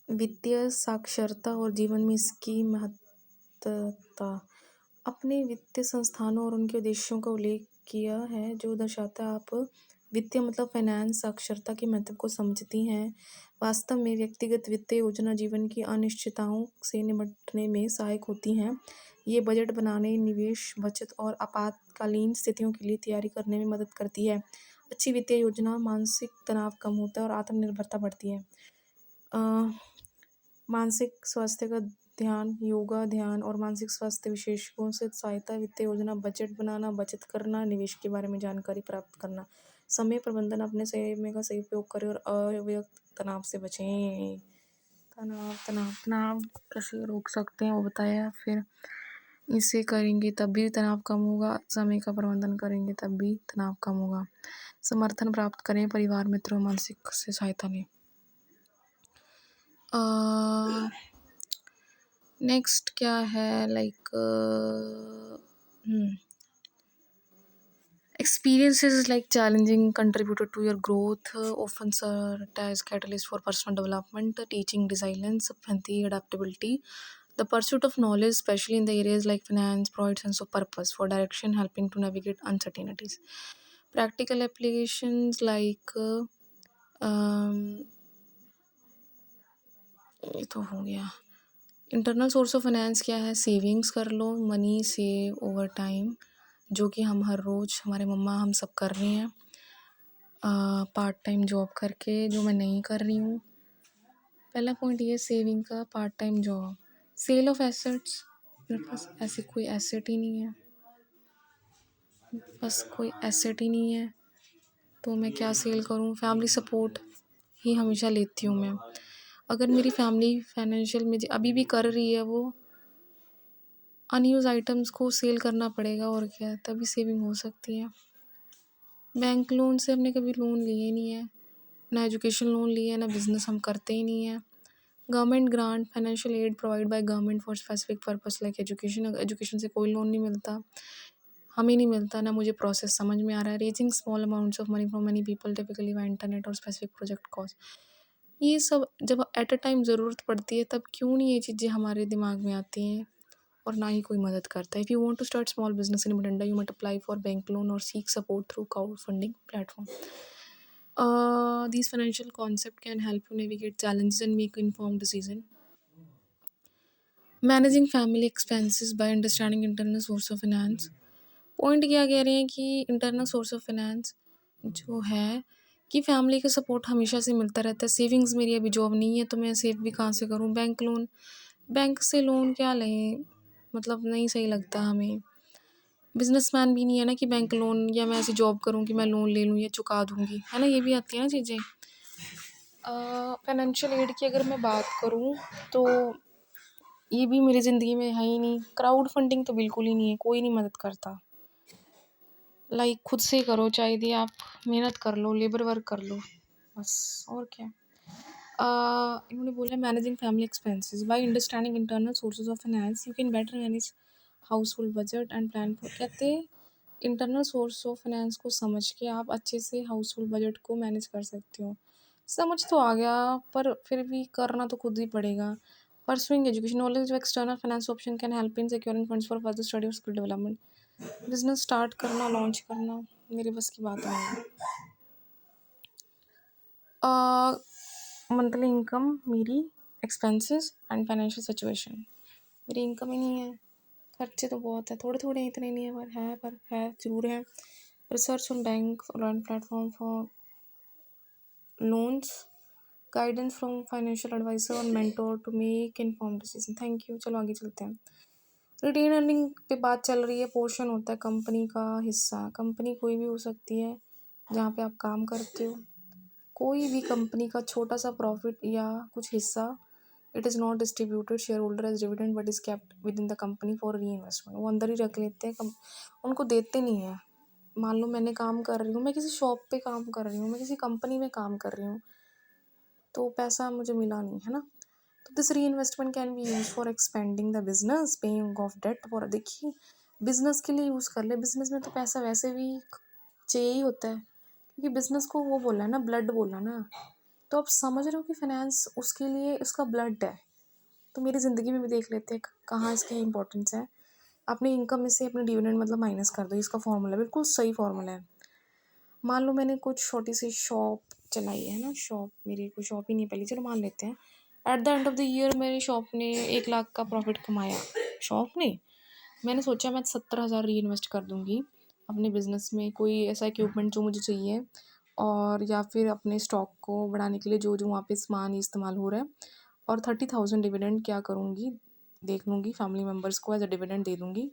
वित्तीय साक्षरता और जीवन में इसकी महत्वता। अपने वित्तीय संस्थानों और उनके उद्देश्यों का उल्लेख किया है, जो दर्शाता है आप वित्तीय मतलब फाइनेंस साक्षरता के महत्व को समझती हैं। वास्तव में व्यक्तिगत वित्तीय योजना जीवन की अनिश्चितताओं से निपटने में सहायक होती हैं। ये बजट बनाने, निवेश, बचत और आपातकालीन स्थितियों के लिए तैयारी करने में मदद करती है। अच्छी वित्तीय योजना मानसिक तनाव कम होता है और आत्मनिर्भरता बढ़ती है। अ, मानसिक स्वास्थ्य का ध्यान, योगा, ध्यान और मानसिक स्वास्थ्य विशेषज्ञों से सहायता, वित्तीय योजना, बजट बनाना, बचत करना, निवेश के बारे में जानकारी प्राप्त करना, समय प्रबंधन, अपने समय का सही उपयोग करें और अव्यक्त तनाव से बचें। तनाव तनाव तनाव कैसे रोक सकते हैं वो बताया। फिर इसे करेंगे तब भी तनाव कम होगा, समय का प्रबंधन करेंगे तब भी तनाव कम होगा। समर्थन प्राप्त करें, परिवार, मित्रों, मानसिक से सहायता लें। नेक्स्ट क्या है, like experiences like challenging contributed to your growth, often served as catalyst for personal development, teaching resilience, empathy, adaptability. The pursuit of knowledge, especially in the areas like finance, provides sense of purpose for direction, helping to navigate uncertainties. Practical applications like ये तो हो गया। Internal source of finance क्या है? Savings कर लो, money save over time, जो कि हम हर रोज़, हमारे मम्मा, हम सब कर रहे हैं। पार्ट टाइम जॉब करके, जो मैं नहीं कर रही हूँ। पहला पॉइंट ये सेविंग का, part time job. Sale of assets, मेरे पास ऐसी कोई एसेट ही नहीं है, बस कोई एसेट ही नहीं है तो मैं क्या सेल करूँ? फैमिली सपोर्ट ही हमेशा लेती हूँ मैं। अगर मेरी फैमिली फाइनेंशियल में अभी भी कर रही है, वो अनयूज आइटम्स को सेल करना पड़ेगा और क्या, तभी सेविंग हो सकती है। बैंक लोन से हमने कभी लोन लिए नहीं है, ना एजुकेशन लोन लिए है, ना बिजनेस हम करते ही नहीं है। Government grant, financial aid provide by government for specific purpose like education. Education से कोई लोन नहीं मिलता, हमें नहीं मिलता, ना मुझे प्रोसेस समझ में आ रहा है। Raising small amounts of money from many people typically by internet और स्पेसिफिक प्रोजेक्ट कॉस्ट। ये सब जब एट अ टाइम ज़रूरत पड़ती है तब क्यों नहीं ये चीज़ें हमारे दिमाग में आती हैं, और ना ही कोई मदद करता है। If you want to start small business in Bathinda, you must apply for bank loan और seek support through crowd funding platform. These financial concept can help you navigate challenges and make informed decision. Managing family expenses by understanding internal source of finance. Point क्या कह रहे हैं कि internal source of finance जो है कि family का support हमेशा से मिलता रहता है। सेविंग्स, मेरी अभी जॉब नहीं है तो मैं सेव भी कहाँ से करूँ? बैंक लोन, बैंक से लोन क्या लें, मतलब नहीं सही लगता हमें। बिजनेसमैन भी नहीं है ना कि बैंक लोन, या मैं ऐसी जॉब करूँ कि मैं लोन ले लूँ या चुका दूँगी, है ना, ये भी आती है ना चीज़ें। फाइनेंशियल एड की अगर मैं बात करूँ तो ये भी मेरी ज़िंदगी में है ही नहीं। क्राउड फंडिंग तो बिल्कुल ही नहीं है, कोई नहीं मदद करता। लाइक खुद से करो, चाहिए आप मेहनत कर लो, लेबर वर्क कर लो, बस, और क्या। इन्होंने बोला managing family expenses by understanding internal sources of finance you can better manage house hold budget and plan for. कहते इंटरनल सोर्स ऑफ फाइनेंस को समझ के आप अच्छे से हाउस होल्ड बजट को मैनेज कर सकते हो। समझ तो आ गया, पर फिर भी करना तो खुद ही पड़ेगा। Pursuing education, knowledge of external finance option can help in securing funds for further study और स्किल डेवलपमेंट। बिजनेस स्टार्ट करना, लॉन्च करना मेरे बस की बात नहीं है। मंथली इनकम मेरी, एक्सपेंसेस एंड फाइनेंशियल सिचुएशन। मेरी इनकम ही नहीं है, खर्चे तो बहुत है, थोड़े थोड़े इतने नहीं है, पर है जरूर है। Research on bank learn platform for loans, guidance from financial advisor और mentor to make informed decision. Thank you. चलो आगे चलते हैं। रिटेन अर्निंग पे बात चल रही है। पोर्शन होता है कंपनी का हिस्सा। कंपनी कोई भी हो सकती है जहाँ पे आप काम करते हो। कोई भी कंपनी का छोटा सा प्रॉफिट या कुछ हिस्सा, it is not distributed shareholder as dividend but is kept within the company for reinvestment. वो अंदर ही रख लेते हैं, उनको देते नहीं है। मान लो मैंने काम कर रही हूँ, मैं किसी शॉप पे काम कर रही हूँ, मैं किसी कंपनी में काम कर रही हूँ, तो पैसा मुझे मिला नहीं है ना, तो this reinvestment can be use for expanding the business, paying off debt for. देखिए, बिजनेस के लिए यूज़ कर ले। बिजनेस में तो पैसा वैसे भी चाहिए ही होता है, क्योंकि बिजनेस को वो बोला है ना, ब्लड बोला ना, तो आप समझ रहे हो कि फाइनेंस उसके लिए उसका ब्लड है। तो मेरी ज़िंदगी में भी देख लेते हैं कहाँ इसकी इंपॉर्टेंस है। अपनी इनकम में से अपने डिविडेंड मतलब माइनस कर दो, इसका फॉर्मूला बिल्कुल सही फॉर्मूला है। मान लो मैंने कुछ छोटी सी शॉप चलाई है ना, शॉप मेरी कोई शॉप ही नहीं पहले, चलो मान लेते हैं। At the end of the year मेरी शॉप ने 1 लाख का प्रॉफिट कमाया। शॉप ने, मैंने सोचा मैं 70,000 री इन्वेस्ट कर दूँगी अपने बिज़नेस में, कोई ऐसा इक्विपमेंट जो मुझे चाहिए, और या फिर अपने स्टॉक को बढ़ाने के लिए जो जो वहाँ पे सामान इस्तेमाल हो रहा है। और 30,000 डिविडेंड क्या करूँगी, देख लूँगी, फैमिली मेम्बर्स को एज अ डिविडेंड दे दूँगी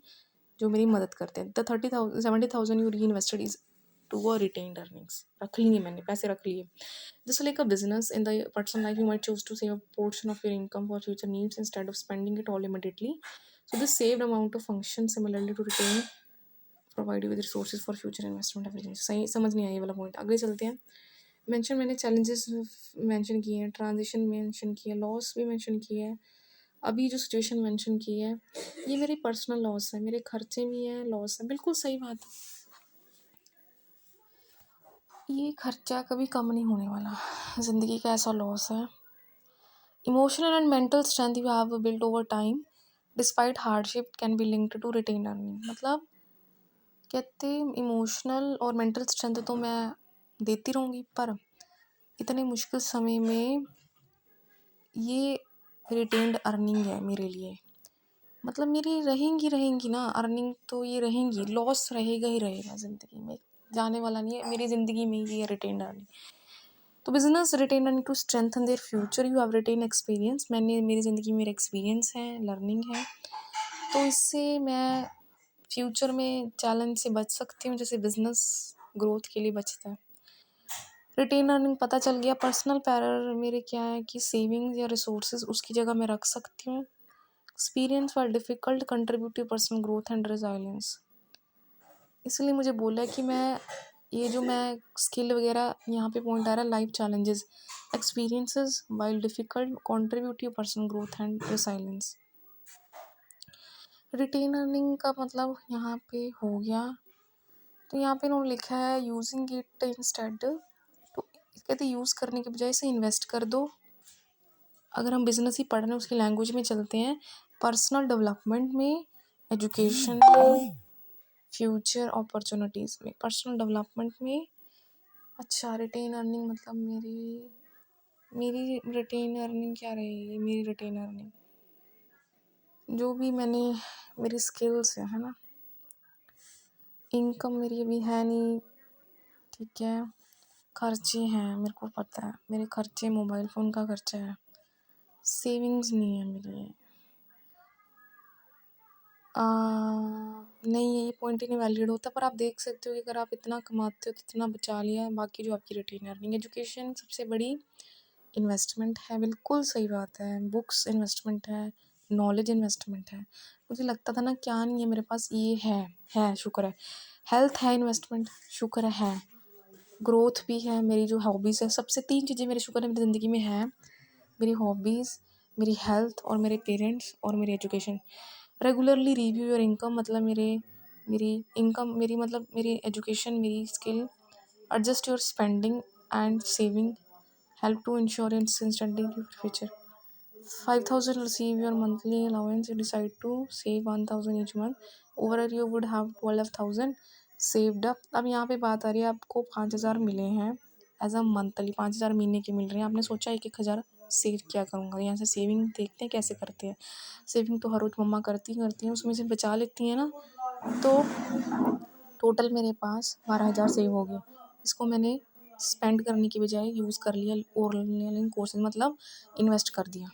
जो मेरी मदद करते हैं। The 70,000 you reinvested is to a retained earnings. रख लिए मैंने, पैसे रख लिए। Just like a business, in the personal life, you might choose to save a portion of your income for future needs instead of spending it all immediately. So this saved amount of functions similarly to retain, provide you with resources for future investment everything. सही समझ नहीं आया ये वाला point, आगे चलते हैं। Mention मैंने चैलेंजेस मेंशन किए हैं, ट्रांजिशन मेंशन किया, लॉस भी मेंशन किया है, अभी जो सिचुएशन मेंशन की है ये मेरी पर्सनल लॉस है, मेरे खर्चे भी हैं, लॉस है, बिल्कुल सही बात है। ये खर्चा कभी कम नहीं होने वाला, ज़िंदगी का ऐसा लॉस है। Emotional and mental strength you have built over time despite hardship can be linked to retain earning. मतलब कहते इमोशनल और मेंटल स्ट्रेंथ तो मैं देती रहूँगी, पर इतने मुश्किल समय में ये रिटेन्ड अर्निंग है मेरे लिए। मतलब मेरी रहेंगी ना अर्निंग, तो ये रहेंगी, लॉस रहेगा ही रहेगा ज़िंदगी में, जाने वाला नहीं है मेरी ज़िंदगी में ये रिटेन्ड अर्निंग। तो business retain earning to strengthen their future you have retain experience. मैंने मेरी ज़िंदगी में एक्सपीरियंस है, लर्निंग है, तो इससे मैं फ्यूचर में चैलेंज से बच सकती हूँ, जैसे बिजनेस ग्रोथ के लिए बचता है। रिटेन अर्निंग पता चल गया। पर्सनल पैरर मेरे क्या है कि सेविंग्स या रिसोर्सेज उसकी जगह मैं रख सकती हूँ। Experience while difficult contribute to personal growth and resilience. इसलिए मुझे बोला है कि मैं ये जो मैं स्किल वगैरह यहाँ पे पॉइंट आ रहा है, life challenges experiences while difficult contribute to personal growth and resilience. Retain earning का मतलब यहाँ पे हो गया। तो यहाँ पे इन्होंने लिखा है यूजिंग इट इंस्टेड, तो कहते यूज़ करने के बजाय इसे इन्वेस्ट कर दो। अगर हम बिजनेस ही पढ़ रहे हैं उसकी लैंग्वेज में चलते हैं, पर्सनल डेवलपमेंट में, एजुकेशन में, फ्यूचर अपॉर्चुनिटीज़ में। पर्सनल डेवलपमेंट में, अच्छा रिटेन अर्निंग मतलब मेरी मेरी रिटेन अर्निंग क्या रहेगी, मेरी रिटेन अर्निंग जो भी मैंने, मेरी स्किल्स है ना। इनकम मेरी अभी है नहीं, ठीक है, खर्चे हैं, मेरे को पता है मेरे खर्चे, मोबाइल फ़ोन का खर्चा है, सेविंग्स नहीं है मेरी। नहीं है, ये पॉइंट ही नहीं वैलिड होता, पर आप देख सकते हो कि अगर आप इतना कमाते हो तो इतना बचा लिया, बाकी जो आपकी रिटेन अर्निंग। एजुकेशन सबसे बड़ी इन्वेस्टमेंट है, बिल्कुल सही बात है। बुक्स इन्वेस्टमेंट है, नॉलेज इन्वेस्टमेंट है। मुझे लगता था ना क्या नहीं है मेरे पास, ये है शुक्र है। हेल्थ है इन्वेस्टमेंट, शुक्र है। ग्रोथ भी है, मेरी जो हॉबीज़ है, सबसे 3 चीज़ें मेरी शुक्र है मेरी ज़िंदगी में है। मेरी हॉबीज़, मेरी हेल्थ और मेरे पेरेंट्स और मेरी education. Regularly review your income मतलब मेरी इनकम, मेरी मतलब मेरी एजुकेशन, मेरी skill, adjust your spending and saving, help to ensure instantly future. 5,000 receive your monthly allowance. You decide to save 1,000 each month. Overall you would have 12,000 saved up. अब यहाँ पे बात आ रही है, आपको 5,000 मिले हैं एज अ मंथली, 5,000 महीने के मिल रहे हैं। आपने सोचा 1,000 सेव क्या करूँगा, यहाँ से सेविंग देखते हैं कैसे करते हैं। सेविंग तो हर रोज़ मम्मा करती हैं, उसमें से बचा लेती हैं ना, तो टोटल मेरे पास 12,000 सेव हो गए। इसको मैंने स्पेंड करने की बजाय यूज़ कर लिया ऑनलाइन कोर्सेज, मतलब इन्वेस्ट कर दिया,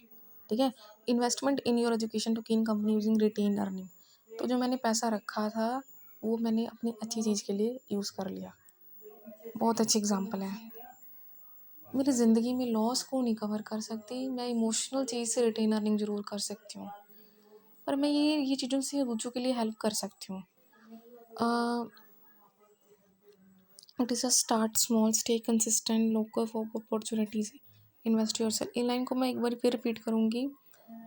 ठीक है। Investment in your education to keen company using retain earning. तो जो मैंने पैसा रखा था वो मैंने अपनी अच्छी चीज़ के लिए यूज़ कर लिया। बहुत अच्छी एग्जांपल है। मेरी ज़िंदगी में लॉस को नहीं कवर कर सकती, मैं इमोशनल चीज़ से रिटेन अर्निंग ज़रूर कर सकती हूँ, पर मैं ये चीज़ों से दूसरों के लिए हेल्प कर सकती हूँ। It is a start small, stay consistent, local for opportunities, invest yourself. इन लाइन को मैं एक बार फिर रिपीट करूँगी।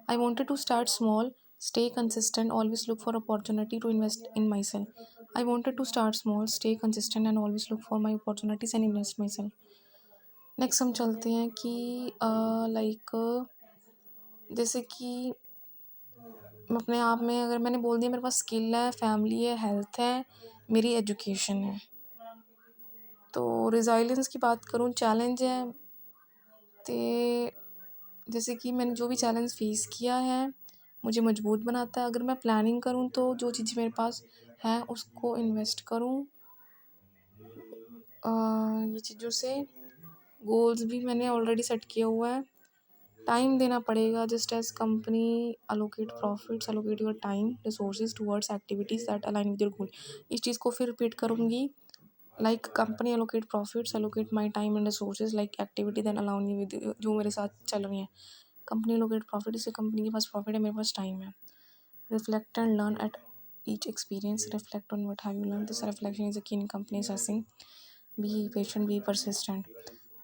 I wanted to start small, stay consistent, always look for opportunity to invest in myself. I wanted to start small, stay consistent and always look for my opportunities and invest myself. Next हम चलते हैं कि like जैसे कि अपने आप में अगर मैंने बोल दिया मेरे पास स्किल है, फैमिली है, हेल्थ है, मेरी एजुकेशन है। तो रिज़ाइलेंस की बात करूँ, चैलेंज है तो जैसे कि मैंने जो भी चैलेंज फेस किया है मुझे मजबूत बनाता है। अगर मैं प्लानिंग करूँ तो जो चीज़ मेरे पास है उसको इन्वेस्ट करूँ ये चीज़ों से। गोल्स भी मैंने ऑलरेडी सेट किया हुआ है। टाइम देना पड़ेगा, just as company allocate profits allocate your time resources towards activities that align with your goal. इस चीज़ को फिर रिपीट करूँगी, like company allocate profits allocate my time and resources like activity that align me with जो मेरे साथ चल रही हैं। कंपनी अलोकेट प्रॉफिट, इससे कंपनी के पास प्रॉफिट है, मेरे पास टाइम है। Reflect and learn at each experience, reflect on what have you learned. This reflection is a key in company assessing. Be patient, be persistent,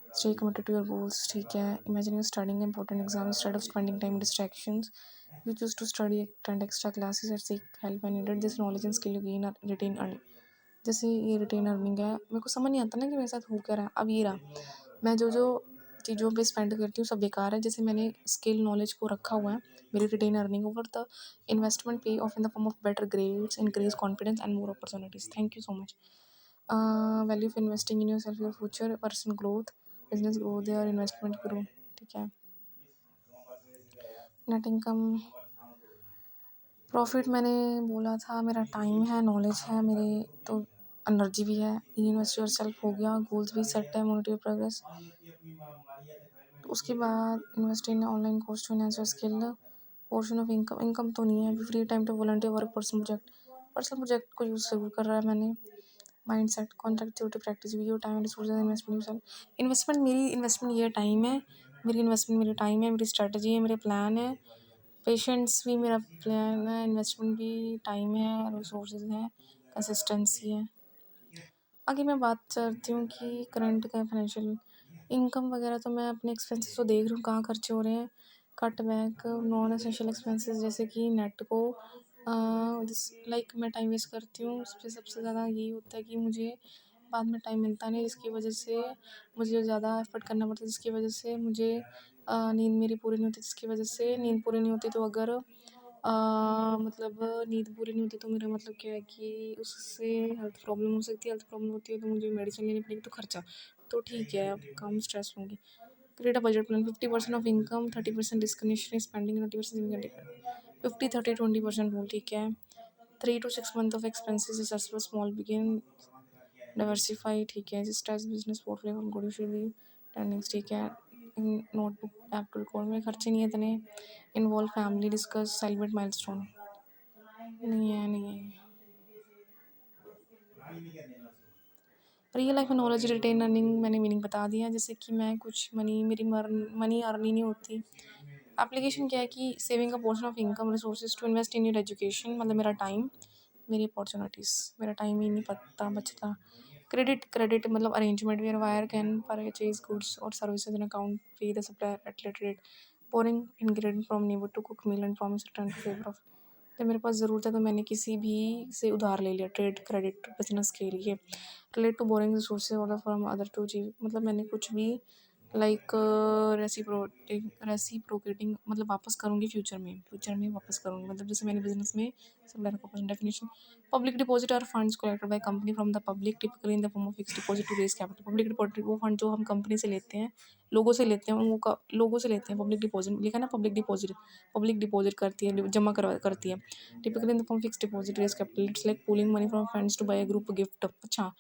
stay committed to your goals. ठीक है, imagine you studying important exams instead of spending time in distractions. You choose to study, attend extra classes or seek help when needed. This knowledge and skill you gain are retain earning. जैसे ये retain earning है, मेरे को समझ नहीं आता ना कि मेरे साथ हो क्या रहा है। अब ये रहा, मैं जो जो चीज़ों पे स्पेंड करती हूँ सब बेकार है। जैसे मैंने स्किल नॉलेज को रखा हुआ है, मेरी retain earning over the investment pay off in the form of better grades, increase confidence and more opportunities. Thank you so much. Value of investing in yourself, your future, personal growth, business growth और investment grow. ठीक है, net income profit मैंने बोला था, मेरा time है, knowledge है मेरे, तो एनर्जी भी है। इन्वेस्ट योर सेल्फ हो गया, गोल्स भी सेट है, मॉनिटर प्रोग्रेस। तो उसके बाद invest in online course to enhance your skill, portion of income, income तो नहीं है अभी, free time to volunteer work, personal project को यूज़ जरूर कर रहा है मैंने। Mindset, contact practice video, time resources, investment your investment, मेरी इन्वेस्टमेंट ये टाइम है, मेरी इन्वेस्टमेंट मेरी टाइम है, मेरी स्ट्रैटेजी है, मेरे प्लान है, पेशेंस भी मेरा प्लान है, इन्वेस्टमेंट भी टाइम है, रिसोर्सेज है, कंसिस्टेंसी है। आगे मैं बात करती हूँ कि करंट का फाइनेंशियल इनकम वगैरह, तो मैं अपने एक्सपेंसेस तो देख रही हूँ कहाँ खर्चे हो रहे हैं। Cut back non essential expenses, जैसे कि नेट को लाइक मैं टाइम वेस्ट करती हूँ उस पर। सबसे ज़्यादा यही होता है कि मुझे बाद में टाइम मिलता नहीं, जिसकी वजह से मुझे ज़्यादा एफर्ट करना पड़ता है, जिसकी वजह से मुझे नींद मेरी पूरी नहीं होती, जिसकी वजह से नींद पूरी नहीं होती। तो अगर मतलब नींद पूरी नहीं होती तो मेरा मतलब क्या है कि उससे हेल्थ प्रॉब्लम हो सकती है। हेल्थ प्रॉब्लम होती है तो मुझे मेडिसिन लेनी पड़ेगी, तो खर्चा तो ठीक है, अब कम स्ट्रेस लूँगी। Create a budget plan, 50% of income, 30% discretionary spending, 20% 50-30-20% rule. ठीक है, 3 to 6 month of expenses suspense small begin diversify. ठीक है, stress business portfolio good you should be turnings. ठीक है, नोटबुक ऐप टू रिकॉर्ड में खर्चे नहीं है इतने। Involve family, discuss celebrate milestone. नहीं है, नहीं है। रियल लाइफ में नॉलेज रिटेन अर्निंग मैंने मीनिंग बता दिया। जैसे कि मैं कुछ मनी अर्न ही नहीं होती। एप्लीकेशन क्या है कि saving a portion of income resources to invest in your education, मतलब मेरा टाइम, मेरी अपॉर्चुनिटीज़, मेरा टाइम ही नहीं पता बचता। क्रेडिट मतलब arrangement where buyer can purchase goods और services in account, pay the supplier at later date. Borrowing ingredient from neighbour to cook meal and promise return to favour of. जब मेरे पास ज़रूरत है तो मैंने किसी भी से उधार ले लिया, ट्रेड क्रेडिट बिजनेस के लिए। Relate to boring resources order from other to जी, मतलब मैंने कुछ भी लाइक रेसिप्रोकेटिंग मतलब वापस करूँगी फ्यूचर में वापस करूँगी। मतलब जैसे मैंने बिजनेस में सब definition. Public deposit are funds collected by company from the public, typically in the form of fixed deposit to raise capital. Public deposit वो फंड जो हम कंपनी से लेते हैं, लोगों से लेते हैं, लोगों से लेते हैं। पब्लिक डिपॉजिट लिखा ना, पब्लिक डिपॉजिट करती है, जमा करती है। Typically in the form fixed deposit raise capital, it's like pooling money from funds to buy group gift. अच्छा,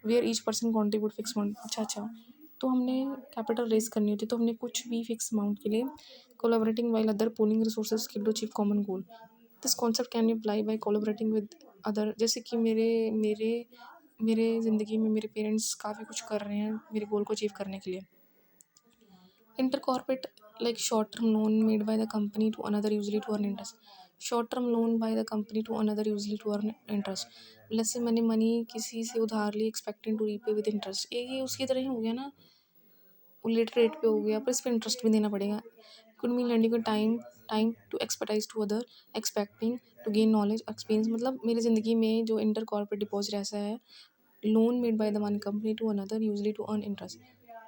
where each person contribute fix amount. अच्छा, तो हमने कैपिटल रेज करनी होती है तो हमने कुछ भी फिक्स अमाउंट के लिए collaborating while other pooling resources to achieve common goal. This concept can you apply by collaborating with other. जैसे कि मेरे मेरे मेरे ज़िंदगी में मेरे पेरेंट्स काफ़ी कुछ कर रहे हैं मेरे गोल को अचीव करने के लिए। Inter corporate like short term loan made by the company to another usually to earn interest. Short term loan by the company to another usually to earn interest. जैसे मैंने मनी किसी से उधार ली expecting to repay with interest, ये उसकी तरह ही हो गया ना, वो लेट रेट पे हो गया पर इस पर इंटरेस्ट भी देना पड़ेगा। Could mean lending time to expertise to other expecting to gain knowledge experience. मतलब मेरी ज़िंदगी में जो इंटर कॉर्पोरेट डिपॉजिट ऐसा है, loan made by the one company to another usually to earn interest.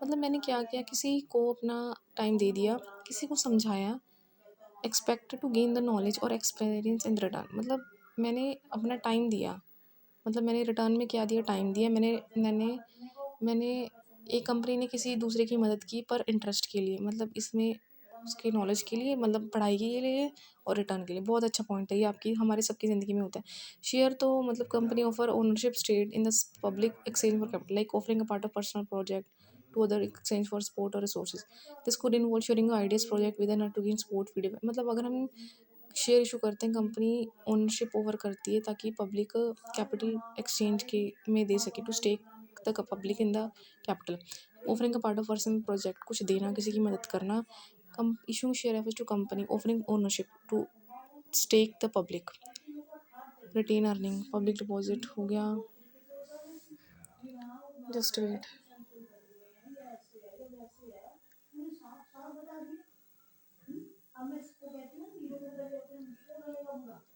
मतलब मैंने क्या किया, किसी को अपना टाइम दे दिया, किसी को समझाया, expected to gain the knowledge और एक्सपीरियंस इन रिटर्न। मतलब मैंने अपना टाइम दिया, मतलब मैंने रिटर्न में क्या दिया, टाइम दिया। मैंने मैंने एक कंपनी ने किसी दूसरे की मदद की पर इंटरेस्ट के लिए, मतलब इसमें उसके नॉलेज के लिए, मतलब पढ़ाई के लिए और रिटर्न के लिए। बहुत अच्छा पॉइंट है ये, आपकी हमारी सबकी ज़िंदगी में होता है। शेयर तो मतलब company offer ownership state in the public exchange for capital, like offering a part of personal project to other exchange for support और resources. This could involve sharing ideas project with an to gain support feedback. मतलब अगर हम share issue करते हैं, company ownership over करती है ताकि public capital exchange के में दे सके, to stake the public in the capital. Offering का पार्ट ऑफ पर्सन प्रोजेक्ट, कुछ देना, किसी की मदद करना। कम issuing share efforts to company offering ownership to stake the public. Retain earning, public deposit हो गया। Just wait.